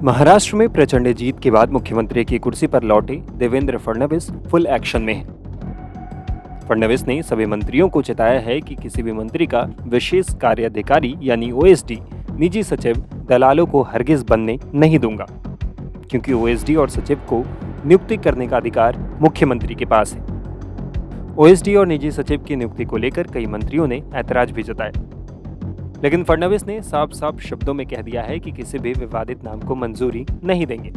महाराष्ट्र में प्रचंड जीत के बाद मुख्यमंत्री की कुर्सी पर लौटे देवेंद्र फडणवीस फुल एक्शन में हैं। फडणवीस ने सभी मंत्रियों को चेताया है कि किसी भी मंत्री का विशेष कार्याधिकारी यानी ओएसडी निजी सचिव दलालों को हरगिज बनने नहीं दूंगा, क्योंकि ओएसडी और सचिव को नियुक्ति करने का अधिकार मुख्यमंत्री के पास है। ओएसडी और निजी सचिव की नियुक्ति को लेकर कई मंत्रियों ने ऐतराज भी जताया, लेकिन फडणवीस ने साफ साफ शब्दों में कह दिया है कि किसी भी विवादित नाम को मंजूरी नहीं देंगे।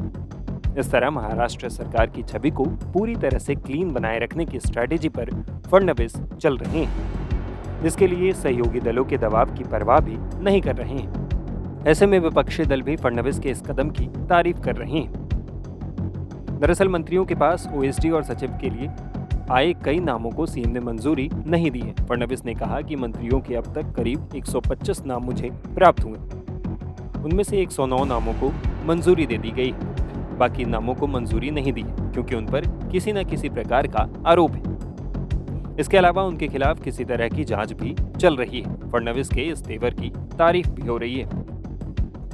इस तरह महाराष्ट्र सरकार की छवि को पूरी तरह से क्लीन बनाए रखने की स्ट्रैटेजी पर फडणवीस चल रहे हैं, जिसके लिए सहयोगी दलों के दबाव की परवाह भी नहीं कर रहे हैं। ऐसे में विपक्षी दल भी फडणवीस के इस कदम की तारीफ कर रहे हैं। दरअसल मंत्रियों के पास ओएसडी और सचिव के लिए आए कई नामों को सीएम ने मंजूरी नहीं दी है। फडणवीस ने कहा कि मंत्रियों के अब तक करीब 125 नाम मुझे प्राप्त हुए, उनमें से 109 नामों को मंजूरी दे दी गई, बाकी नामों को मंजूरी नहीं दी क्योंकि उन पर किसी न किसी प्रकार का आरोप है। इसके अलावा उनके खिलाफ किसी तरह की जांच भी चल रही है। फडणवीस के इस तेवर की तारीफ भी हो रही है।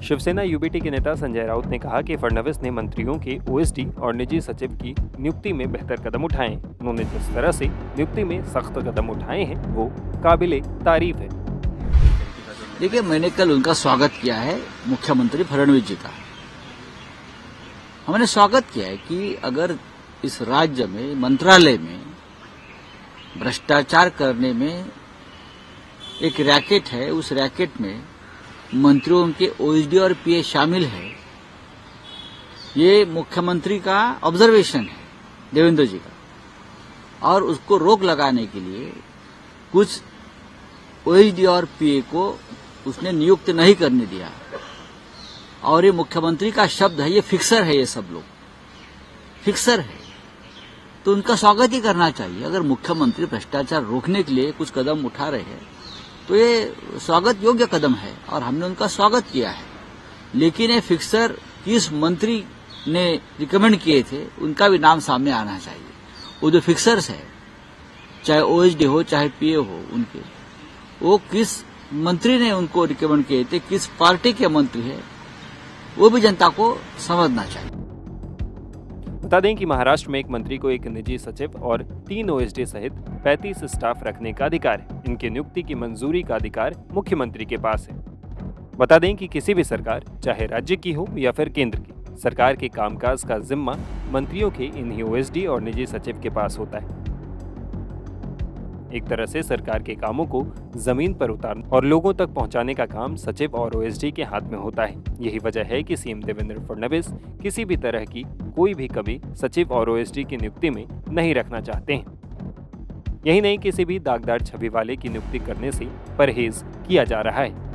शिवसेना यूबीटी के नेता संजय राउत ने कहा कि फडणवीस ने मंत्रियों के ओएसडी और निजी सचिव की नियुक्ति में बेहतर कदम उठाए हैं। उन्होंने जिस तरह से नियुक्ति में सख्त कदम उठाए हैं वो काबिले तारीफ है। देखिए, मैंने कल उनका स्वागत किया है, मुख्यमंत्री फडणवीस जी का। हमने स्वागत किया है कि अगर इस राज्य में मंत्रालय में भ्रष्टाचार करने में एक रैकेट है, उस रैकेट में मंत्रियों के ओएसडी और पीए शामिल है, ये मुख्यमंत्री का ऑब्जर्वेशन है देवेंद्र जी का, और उसको रोक लगाने के लिए कुछ ओएसडी और पीए को उसने नियुक्त नहीं करने दिया। और ये मुख्यमंत्री का शब्द है, ये फिक्सर है, ये सब लोग फिक्सर है, तो उनका स्वागत ही करना चाहिए। अगर मुख्यमंत्री भ्रष्टाचार रोकने के लिए कुछ कदम उठा रहे हैं तो ये स्वागत योग्य कदम है और हमने उनका स्वागत किया है। लेकिन ये फिक्सर किस मंत्री ने रिकमेंड किए थे उनका भी नाम सामने आना चाहिए। वो जो फिक्सर्स है, चाहे ओएसडी हो चाहे पीए हो, उनके वो किस मंत्री ने उनको रिकमेंड किए थे, किस पार्टी के मंत्री है, वो भी जनता को समझना चाहिए। बता दें कि महाराष्ट्र में एक मंत्री को एक निजी सचिव और 3 ओएसडी सहित 35 स्टाफ रखने का अधिकार है। इनकी नियुक्ति की मंजूरी का अधिकार मुख्यमंत्री के पास है। बता दें कि किसी भी सरकार, चाहे राज्य की हो या फिर केंद्र की, सरकार के कामकाज का जिम्मा मंत्रियों के इन्हीं ओएसडी और निजी सचिव के पास होता है। एक तरह से सरकार के कामों को जमीन पर उतारना और लोगों तक पहुंचाने का काम सचिव और ओएसडी के हाथ में होता है। यही वजह है कि सीएम देवेंद्र फडणवीस किसी भी तरह की कोई भी कमी सचिव और ओएसडी की नियुक्ति में नहीं रखना चाहते हैं। यही नहीं, किसी भी दागदार छवि वाले की नियुक्ति करने से परहेज किया जा रहा है।